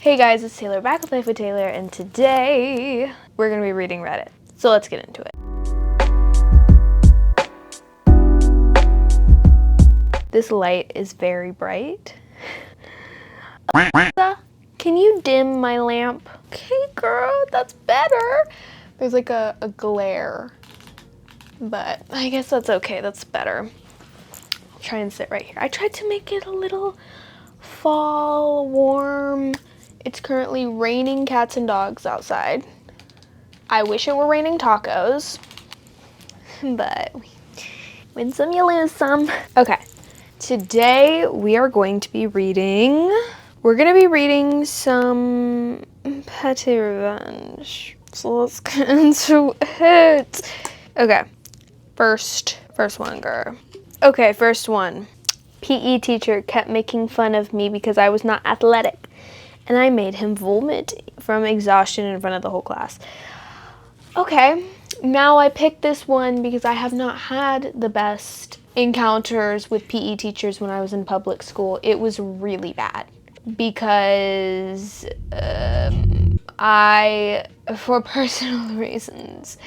Hey guys, it's Taylor back with Life with Taylor, and today we're going to be reading Reddit. So let's get into it. This light is very bright. Alexa, can you dim my lamp? Okay, girl, that's better. There's like a glare, but I guess that's okay. That's better. I'll try and sit right here. I tried to make it a little fall, warm. It's currently raining cats and dogs outside. I wish it were raining tacos, but win some, you lose some. Okay, today we are going to be reading, some Petty Revenge. So let's get into it. Okay, first one, girl. Okay, first one. PE teacher kept making fun of me because I was not athletic, and I made him vomit from exhaustion in front of the whole class. Okay, now I picked this one because I have not had the best encounters with PE teachers when I was in public school. It was really bad because for personal reasons,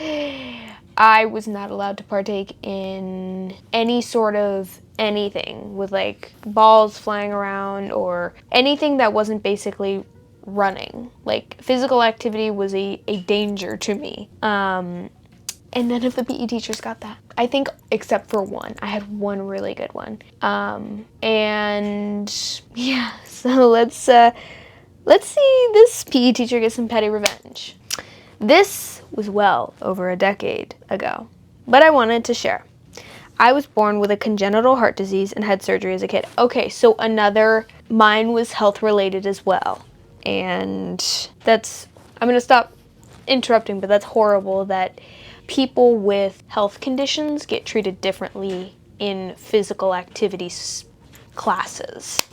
I was not allowed to partake in any sort of anything with like balls flying around or anything that wasn't basically running. Like physical activity was a danger to me. And none of the PE teachers got that. I think except for one. I had one really good one. And yeah, so let's see this PE teacher get some petty revenge. This was well over a decade ago, but I wanted to share. I was born with a congenital heart disease and had surgery as a kid. Okay, so mine was health related as well. And I'm gonna stop interrupting, but that's horrible that people with health conditions get treated differently in physical activities classes.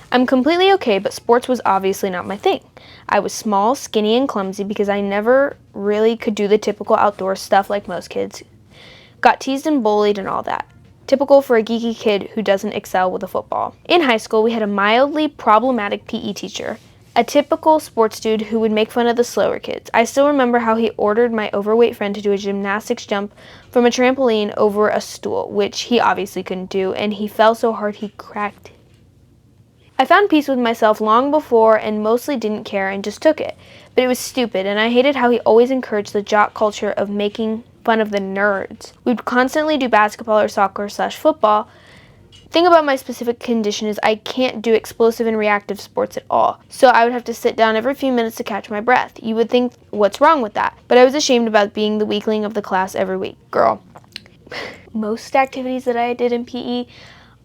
I'm completely okay, but sports was obviously not my thing. I was small, skinny, and clumsy because I never really could do the typical outdoor stuff like most kids. Got teased and bullied and all that. Typical for a geeky kid who doesn't excel with a football. In high school, we had a mildly problematic PE teacher, a typical sports dude who would make fun of the slower kids. I still remember how he ordered my overweight friend to do a gymnastics jump from a trampoline over a stool, which he obviously couldn't do, and he fell so hard he cracked. I found peace with myself long before and mostly didn't care and just took it. But it was stupid, and I hated how he always encouraged the jock culture of making fun of the nerds. We'd constantly do basketball or soccer/football. Thing about my specific condition is I can't do explosive and reactive sports at all. So I would have to sit down every few minutes to catch my breath. You would think, what's wrong with that? But I was ashamed about being the weakling of the class every week. Girl, most activities that I did in PE,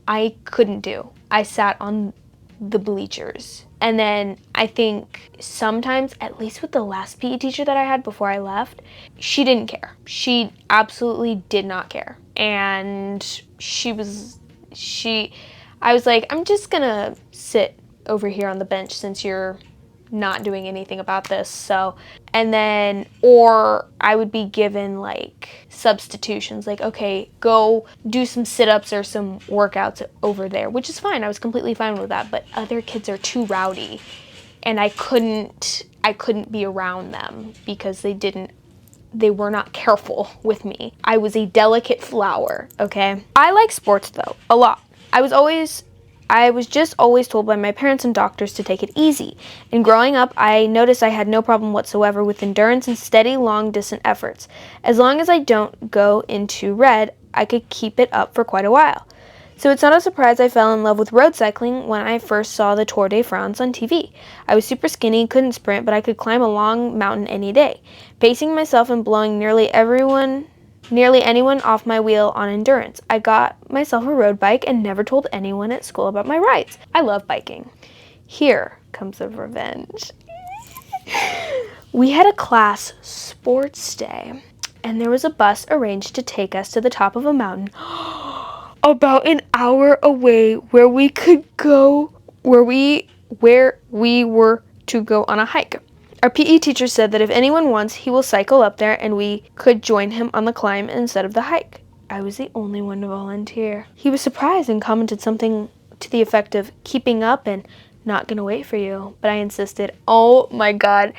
I couldn't do. I sat on the bleachers. And then I think sometimes, at least with the last PE teacher that I had before I left, she didn't care. She absolutely did not care. And I was like, I'm just gonna sit over here on the bench since you're not doing anything about this. So, or I would be given like substitutions, like, okay, go do some sit-ups or some workouts over there, which is fine. I was completely fine with that, but other kids are too rowdy and I couldn't be around them because they were not careful with me. I was a delicate flower, okay? I like sports though, a lot. I was just always told by my parents and doctors to take it easy. And growing up, I noticed I had no problem whatsoever with endurance and steady, long-distance efforts. As long as I don't go into red, I could keep it up for quite a while. So it's not a surprise I fell in love with road cycling when I first saw the Tour de France on TV. I was super skinny, couldn't sprint, but I could climb a long mountain any day, pacing myself and blowing nearly anyone off my wheel on endurance. I got myself a road bike and never told anyone at school about my rides. I love biking. Here comes the revenge. We had a class sports day, and there was a bus arranged to take us to the top of a mountain about an hour away where we were to go on a hike. Our PE teacher said that if anyone wants, he will cycle up there and we could join him on the climb instead of the hike. I was the only one to volunteer. He was surprised and commented something to the effect of keeping up and Not gonna wait for you, but I insisted. Oh my god.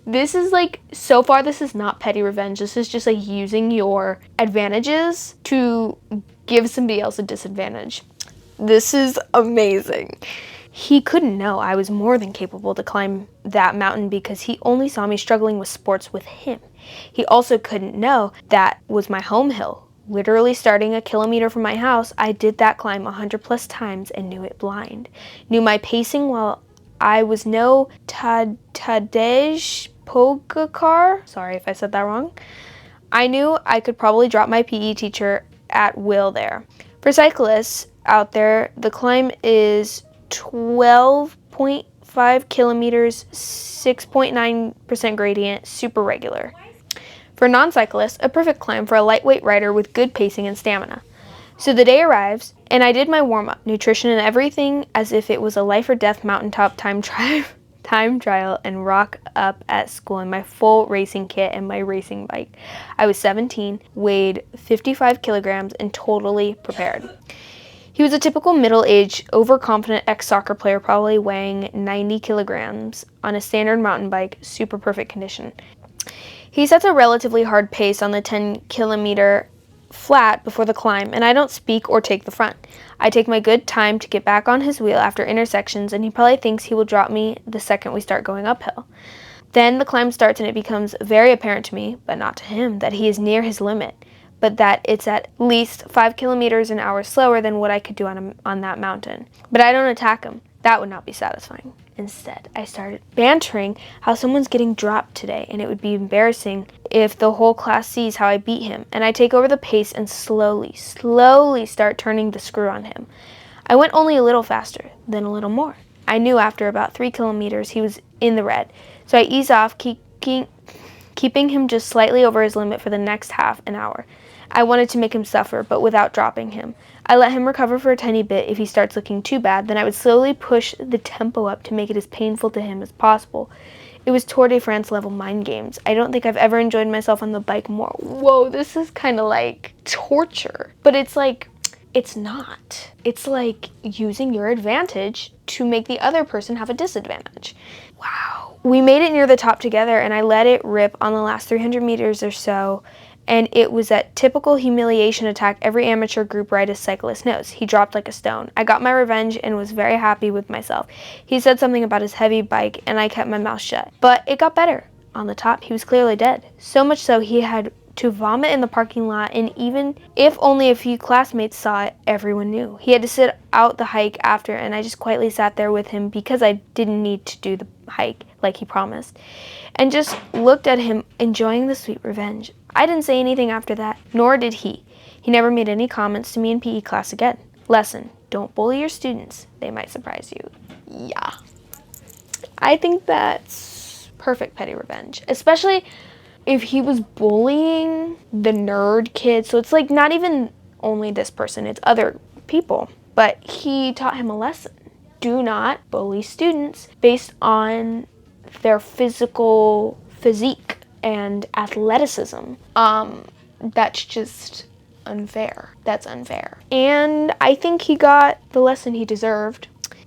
This is like, so far this is not petty revenge. This is just like using your advantages to give somebody else a disadvantage. This is amazing. He couldn't know I was more than capable to climb that mountain because he only saw me struggling with sports with him. He also couldn't know that was my home hill. Literally starting a kilometer from my house, I did that climb 100 plus times and knew it blind. Knew my pacing while I was no Tadej Pogacar. Sorry if I said that wrong. I knew I could probably drop my PE teacher at will there. For cyclists out there, the climb is 12.5 kilometers, 6.9% gradient, super regular. For non-cyclists, a perfect climb for a lightweight rider with good pacing and stamina. So the day arrives, and I did my warm-up, nutrition and everything as if it was a life or death mountaintop time trial, and rock up at school in my full racing kit and my racing bike. I was 17, weighed 55 kilograms, and totally prepared. He was a typical middle-aged, overconfident ex-soccer player, probably weighing 90 kilograms on a standard mountain bike, super perfect condition. He sets a relatively hard pace on the 10-kilometer flat before the climb, and I don't speak or take the front. I take my good time to get back on his wheel after intersections, and he probably thinks he will drop me the second we start going uphill. Then the climb starts, and it becomes very apparent to me, but not to him, that he is near his limit, but that it's at least 5 kilometers an hour slower than what I could do on that mountain. But I don't attack him. That would not be satisfying. Instead, I started bantering how someone's getting dropped today, and it would be embarrassing if the whole class sees how I beat him. And I take over the pace and slowly start turning the screw on him. I went only a little faster, then a little more. I knew after about 3 kilometers he was in the red, so I ease off, keeping him just slightly over his limit for the next half an hour. I wanted to make him suffer, but without dropping him. I let him recover for a tiny bit. If he starts looking too bad, then I would slowly push the tempo up to make it as painful to him as possible. It was Tour de France level mind games. I don't think I've ever enjoyed myself on the bike more. Whoa, this is kind of like torture. But it's like, it's not. It's like using your advantage to make the other person have a disadvantage. Wow. We made it near the top together, and I let it rip on the last 300 meters or so. And it was that typical humiliation attack every amateur group riders cyclist knows. He dropped like a stone. I got my revenge and was very happy with myself. He said something about his heavy bike, and I kept my mouth shut. But it got better. On the top, he was clearly dead. So much so he had to vomit in the parking lot, and even if only a few classmates saw it, everyone knew. He had to sit out the hike after, and I just quietly sat there with him because I didn't need to do the hike like he promised, and just looked at him enjoying the sweet revenge. I didn't say anything after that, nor did he. He never made any comments to me in PE class again. Lesson: don't bully your students. They might surprise you. Yeah. I think that's perfect petty revenge, especially if he was bullying the nerd kid. So it's like not even only this person, it's other people. But he taught him a lesson. Do not bully students based on their physique and athleticism. That's just unfair. That's unfair. And I think he got the lesson he deserved.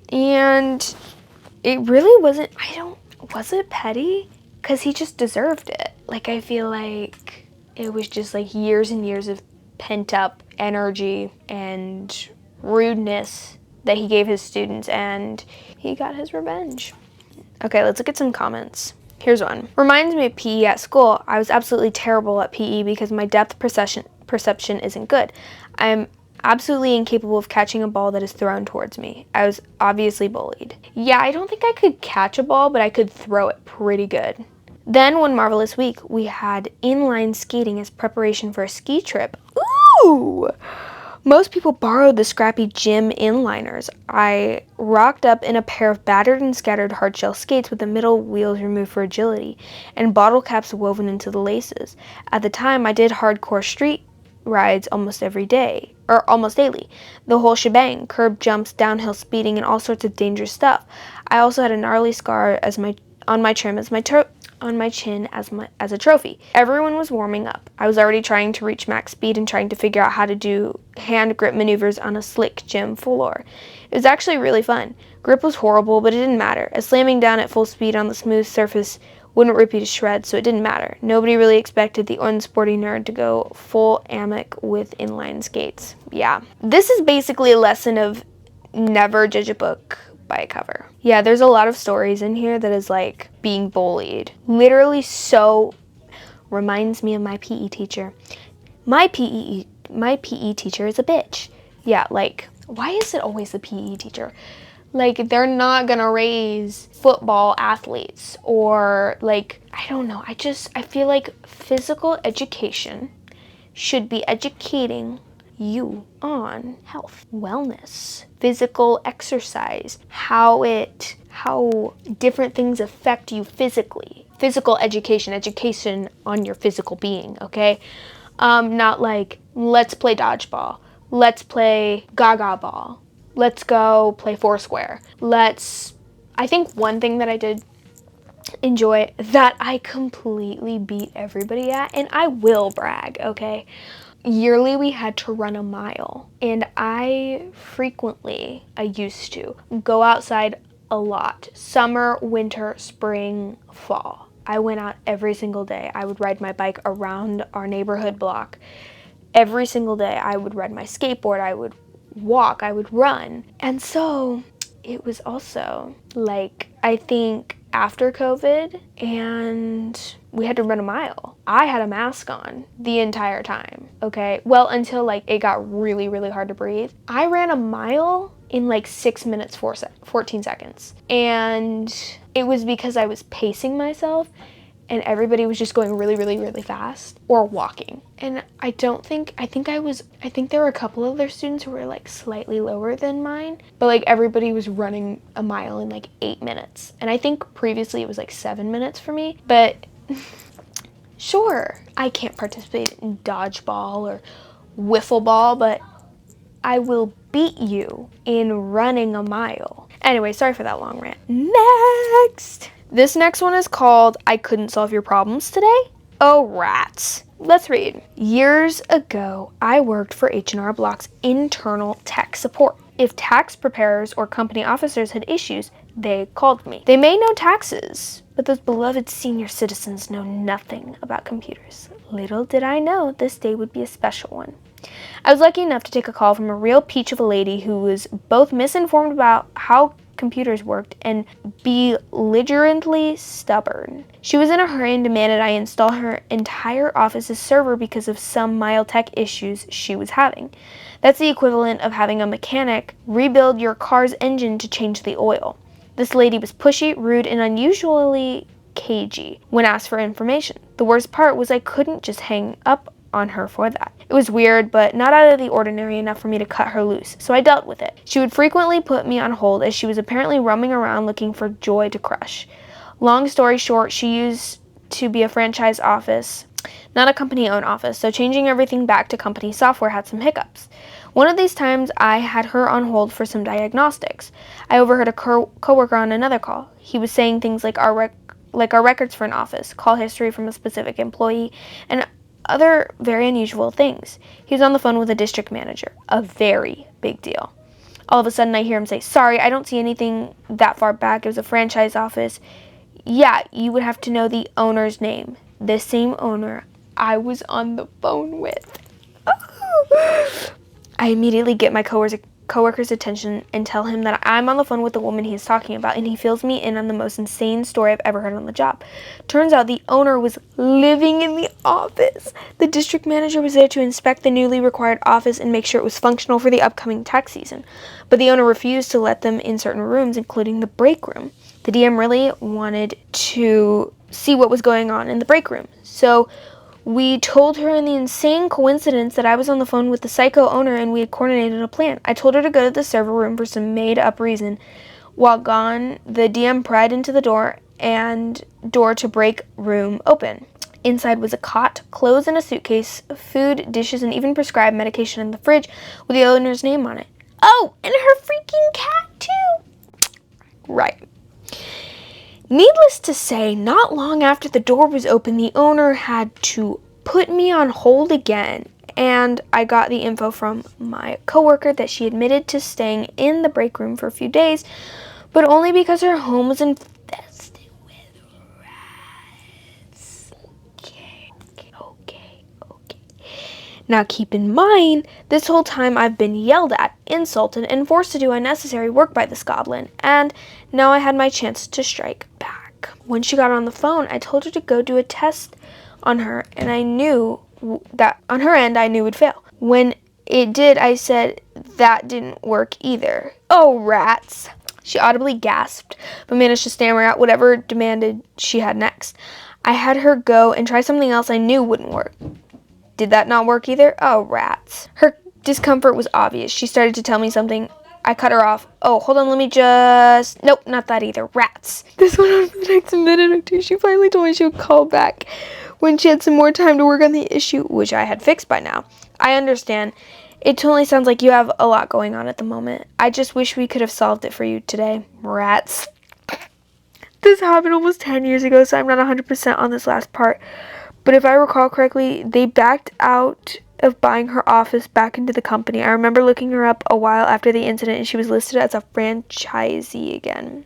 And it really wasn't, was it petty? Because he just deserved it. Like, I feel like it was just like years and years of pent up energy and rudeness that he gave his students, and he got his revenge. Okay, let's look at some comments. Here's one. Reminds me of PE at school. I was absolutely terrible at PE because my depth perception isn't good. I'm absolutely incapable of catching a ball that is thrown towards me. I was obviously bullied. Yeah, I don't think I could catch a ball, but I could throw it pretty good. Then one marvelous week, we had inline skating as preparation for a ski trip. Ooh! Most people borrowed the scrappy gym inliners. I rocked up in a pair of battered and scattered hardshell skates with the middle wheels removed for agility and bottle caps woven into the laces. At the time, I did hardcore street rides almost every day, or almost daily. The whole shebang, curb jumps, downhill speeding, and all sorts of dangerous stuff. I also had a gnarly scar on my trim as my on my chin as a trophy. Everyone was warming up. I was already trying to reach max speed and trying to figure out how to do hand grip maneuvers on a slick gym floor. It was actually really fun. Grip was horrible, but it didn't matter, as slamming down at full speed on the smooth surface wouldn't rip you to shreds, so it didn't matter. Nobody really expected the unsporty nerd to go full Amic with inline skates. Yeah. This is basically a lesson of never judge a book by a cover. Yeah, there's a lot of stories in here that is like being bullied. Literally so reminds me of my PE teacher. My PE teacher is a bitch. Yeah, like, why is it always the PE teacher? Like, they're not gonna raise football athletes or, like, I don't know. I feel like physical education should be educating you on health, wellness, physical exercise, how different things affect you physically. Physical education on your physical being, okay? Not like, let's play dodgeball, let's play gaga ball, let's go play Foursquare. I think one thing that I did enjoy that I completely beat everybody at, and I will brag, okay? Yearly we had to run a mile, and I used to go outside a lot. Summer, winter, spring, fall. I went out every single day. I would ride my bike around our neighborhood block. Every single day I would ride my skateboard, I would walk, I would run. And so it was also like, I think after COVID, and we had to run a mile. I had a mask on the entire time, okay? Well, until like it got really, really hard to breathe. I ran a mile in like 6 minutes, 14 seconds. And it was because I was pacing myself and everybody was just going really, really, really fast or walking. And I think there were a couple of other students who were like slightly lower than mine, but like everybody was running a mile in like 8 minutes. And I think previously it was like 7 minutes for me, but sure, I can't participate in dodgeball or wiffle ball, but I will beat you in running a mile. Anyway, sorry for that long rant. Next! This next one is called I Couldn't Solve Your Problems Today. Oh, rats. Let's read. Years ago, I worked for H&R Block's internal tech support. If tax preparers or company officers had issues, they called me. They may know taxes, but those beloved senior citizens know nothing about computers. Little did I know this day would be a special one. I was lucky enough to take a call from a real peach of a lady who was both misinformed about how computers worked and belligerently stubborn. She was in a hurry and demanded I install her entire office's server because of some mild tech issues she was having. That's the equivalent of having a mechanic rebuild your car's engine to change the oil. This lady was pushy, rude, and unusually cagey when asked for information. The worst part was I couldn't just hang up on her for that. It was weird, but not out of the ordinary enough for me to cut her loose, so I dealt with it. She would frequently put me on hold as she was apparently roaming around looking for joy to crush. Long story short, she used to be a franchise office, not a company-owned office, so changing everything back to company software had some hiccups. One of these times, I had her on hold for some diagnostics. I overheard a coworker on another call. He was saying things like our records for an office, call history from a specific employee, and other very unusual things. He was on the phone with a district manager, a very big deal. All of a sudden I hear him say, "Sorry, I don't see anything that far back. It was a franchise office." Yeah, you would have to know the owner's name. The same owner I was on the phone with. I immediately get my coworker's attention and tell him that I'm on the phone with the woman he is talking about, and he fills me in on the most insane story I've ever heard on the job. Turns out the owner was living in the office. The district manager was there to inspect the newly required office and make sure it was functional for the upcoming tax season, but the owner refused to let them in certain rooms, including the break room. The DM really wanted to see what was going on in the break room, so we told her in the insane coincidence that I was on the phone with the psycho owner and we had coordinated a plan. I told her to go to the server room for some made-up reason. While gone, the DM pried into the door and door to break room open. Inside was a cot, clothes in a suitcase, food, dishes, and even prescribed medication in the fridge with the owner's name on it. Oh, and her freaking cat too! Right. Needless to say, not long after the door was open, the owner had to put me on hold again. And I got the info from my coworker that she admitted to staying in the break room for a few days, but only because her home was infested with rats. Okay. Now keep in mind, this whole time I've been yelled at, insulted, and forced to do unnecessary work by this goblin, and now I had my chance to strike back. When she got on the phone, I told her to go do a test on her, and I knew that on her end I knew would fail. When it did, I said that didn't work either. Oh, rats! She audibly gasped, but managed to stammer out whatever demanded she had next. I had her go and try something else I knew wouldn't work. Did that not work either? Oh, rats. Her discomfort was obvious. She started to tell me something. I cut her off. Oh, hold on, Nope, not that either. Rats. This went on for the next minute or two. She finally told me she would call back when she had some more time to work on the issue, which I had fixed by now. I understand. It totally sounds like you have a lot going on at the moment. I just wish we could have solved it for you today. Rats. This happened almost 10 years ago, so I'm not 100% on this last part. But if I recall correctly, they backed out of buying her office back into the company. I remember looking her up a while after the incident, and she was listed as a franchisee again.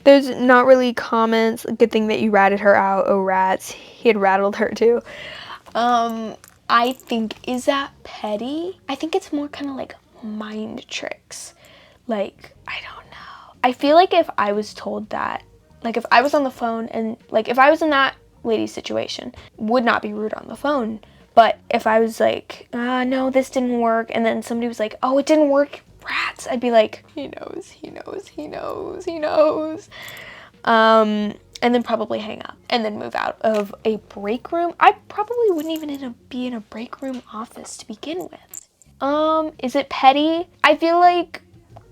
There's not really comments. Good thing that you ratted her out. Oh, rats. He had rattled her too. I think, is that petty? I think it's more kind of like mind tricks. Like, I don't know. I feel like if I was told that, like if I was on the phone and like if I was in that lady's situation, would not be rude on the phone. But if I was like, no, this didn't work, and then somebody was like, oh, it didn't work, rats, I'd be like, he knows. And then probably hang up and then move out of a break room. I probably wouldn't even be in a break room office to begin with. Is it petty? I feel like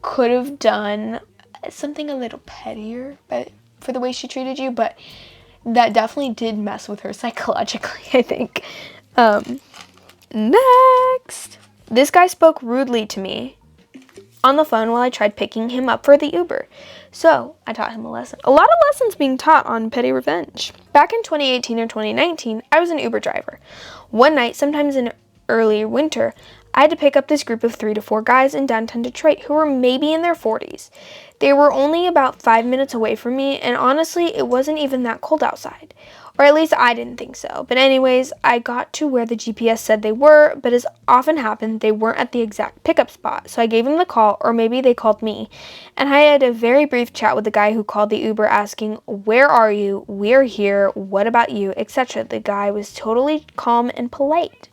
could have done something a little pettier for the way she treated you, but that definitely did mess with her psychologically, I think. Next. This guy spoke rudely to me on the phone while I tried picking him up for the Uber. So I taught him a lesson. A lot of lessons being taught on petty revenge. Back in 2018 or 2019, I was an Uber driver. One night, sometimes in early winter, I had to pick up this group of 3 to 4 guys in downtown Detroit who were maybe in their 40s. They were only about 5 minutes away from me, and honestly, it wasn't even that cold outside. Or at least I didn't think so. But anyways, I got to where the GPS said they were, but as often happened, they weren't at the exact pickup spot. So I gave them the call, or maybe they called me. And I had a very brief chat with the guy who called the Uber asking, where are you? We're here. What about you? Etc. The guy was totally calm and polite.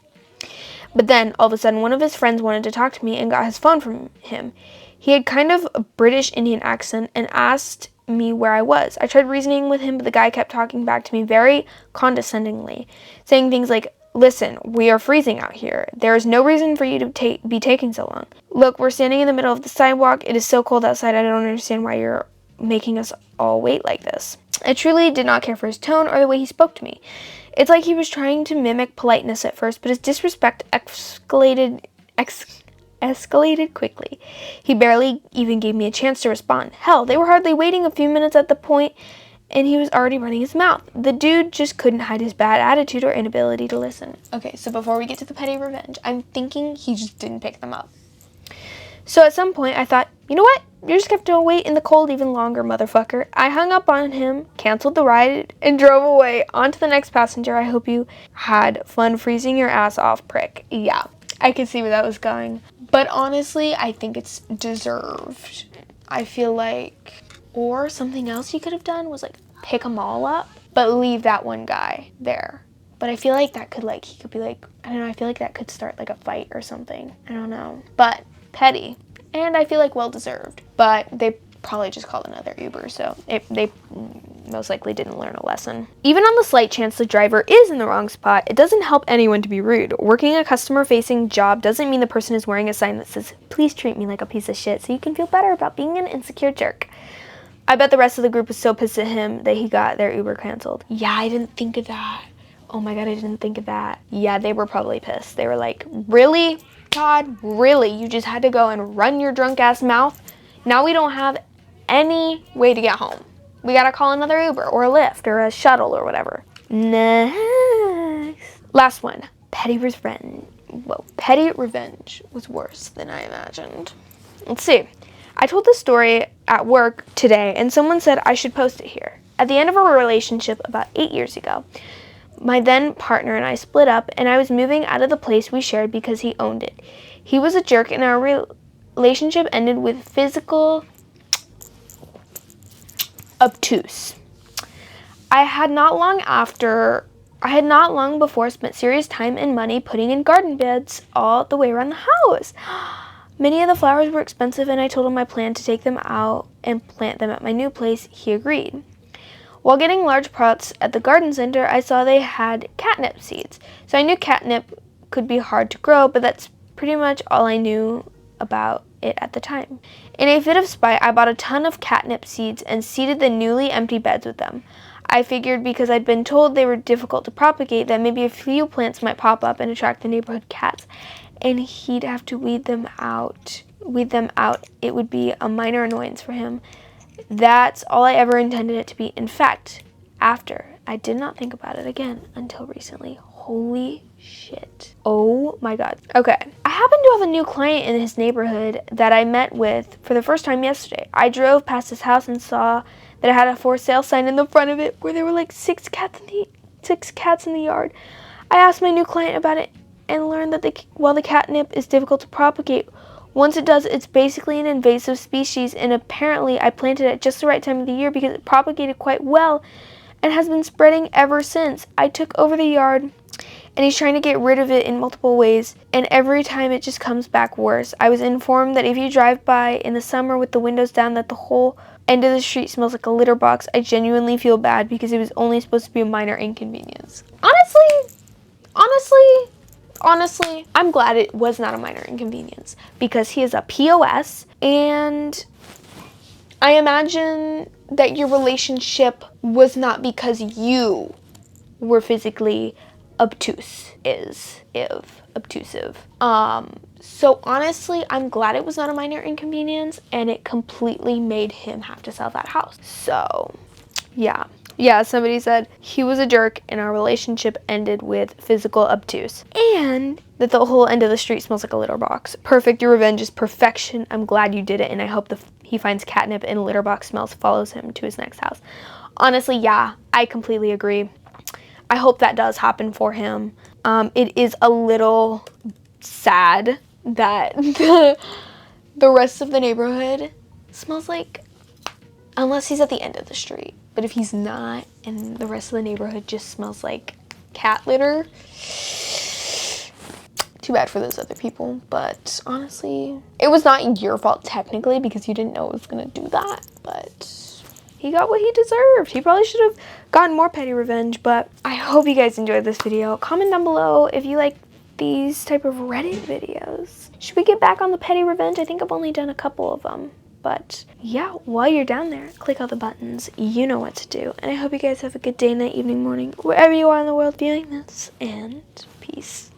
But then, all of a sudden, one of his friends wanted to talk to me and got his phone from him. He had kind of a British Indian accent and asked me where I was. I tried reasoning with him, but the guy kept talking back to me very condescendingly, saying things like, listen, we are freezing out here. There is no reason for you to be taking so long. Look, we're standing in the middle of the sidewalk. It is so cold outside. I don't understand why you're making us all wait like this. I truly did not care for his tone or the way he spoke to me. It's like he was trying to mimic politeness at first, but his disrespect escalated quickly. He barely even gave me a chance to respond. Hell, they were hardly waiting a few minutes at the point, and he was already running his mouth. The dude just couldn't hide his bad attitude or inability to listen. Okay, so before we get to the petty revenge, I'm thinking he just didn't pick them up. So at some point, I thought, you know what? You're just going to have to wait in the cold even longer, motherfucker. I hung up on him, canceled the ride, and drove away. On to the next passenger. I hope you had fun freezing your ass off, prick. Yeah, I could see where that was going. But honestly, I think it's deserved. I feel like, or something else you could have done was like pick them all up, but leave that one guy there. But I feel like that could he could be like, I don't know, I feel like that could start like a fight or something. I don't know. But petty. And I feel like well-deserved. But they probably just called another Uber, so they most likely didn't learn a lesson. Even on the slight chance the driver is in the wrong spot, it doesn't help anyone to be rude. Working a customer-facing job doesn't mean the person is wearing a sign that says, please treat me like a piece of shit so you can feel better about being an insecure jerk. I bet the rest of the group was so pissed at him that he got their Uber canceled. Yeah, I didn't think of that. Oh my god, I didn't think of that. Yeah, they were probably pissed. They were like, really? God, really? You just had to go and run your drunk ass mouth? Now we don't have any way to get home. We gotta call another Uber or a Lyft or a shuttle or whatever. Next. Last one. Petty revenge. Whoa. Petty revenge was worse than I imagined. Let's see. I told this story at work today, and someone said I should post it here. At the end of our relationship about 8 years ago, my then partner and I split up, and I was moving out of the place we shared because he owned it. He was a jerk, and our relationship ended with physical obtuse. I had not long before spent serious time and money putting in garden beds all the way around the house. Many of the flowers were expensive, and I told him my plan to take them out and plant them at my new place. He agreed. While getting large pots at the garden center, I saw they had catnip seeds. So I knew catnip could be hard to grow, but that's pretty much all I knew about it at the time. In a fit of spite, I bought a ton of catnip seeds and seeded the newly empty beds with them. I figured because I'd been told they were difficult to propagate that maybe a few plants might pop up and attract the neighborhood cats, and he'd have to weed them out. It would be a minor annoyance for him. That's all I ever intended it to be. In fact, I did not think about it again until recently. Holy shit. Oh my god. Okay. I happen to have a new client in his neighborhood that I met with for the first time yesterday. I drove past his house and saw that it had a for sale sign in the front of it where there were like six cats in the yard. I asked my new client about it and learned that while the catnip is difficult to propagate, once it does, it's basically an invasive species, and apparently I planted it at just the right time of the year because it propagated quite well and has been spreading ever since. I took over the yard, and he's trying to get rid of it in multiple ways, and every time it just comes back worse. I was informed that if you drive by in the summer with the windows down, that the whole end of the street smells like a litter box. I genuinely feel bad because it was only supposed to be a minor inconvenience. Honestly, I'm glad it was not a minor inconvenience because he is a POS, and I imagine that your relationship was not because you were physically obtrusive. So honestly, I'm glad it was not a minor inconvenience, and it completely made him have to sell that house. So, yeah. Yeah, somebody said he was a jerk and our relationship ended with physical obtuse. And that the whole end of the street smells like a litter box. Perfect. Your revenge is perfection. I'm glad you did it, and I hope he finds catnip and litter box smells follows him to his next house. Honestly, yeah, I completely agree. I hope that does happen for him. It is a little sad that the rest of the neighborhood smells like, unless he's at the end of the street. But if he's not, and the rest of the neighborhood just smells like cat litter, too bad for those other people. But honestly, it was not your fault technically because you didn't know it was gonna do that. But he got what he deserved. He probably should have gotten more petty revenge. But I hope you guys enjoyed this video. Comment down below if you like these type of Reddit videos. Should we get back on the petty revenge? I think I've only done a couple of them. But yeah, while you're down there, click all the buttons. You know what to do. And I hope you guys have a good day, night, evening, morning, wherever you are in the world viewing this. And peace.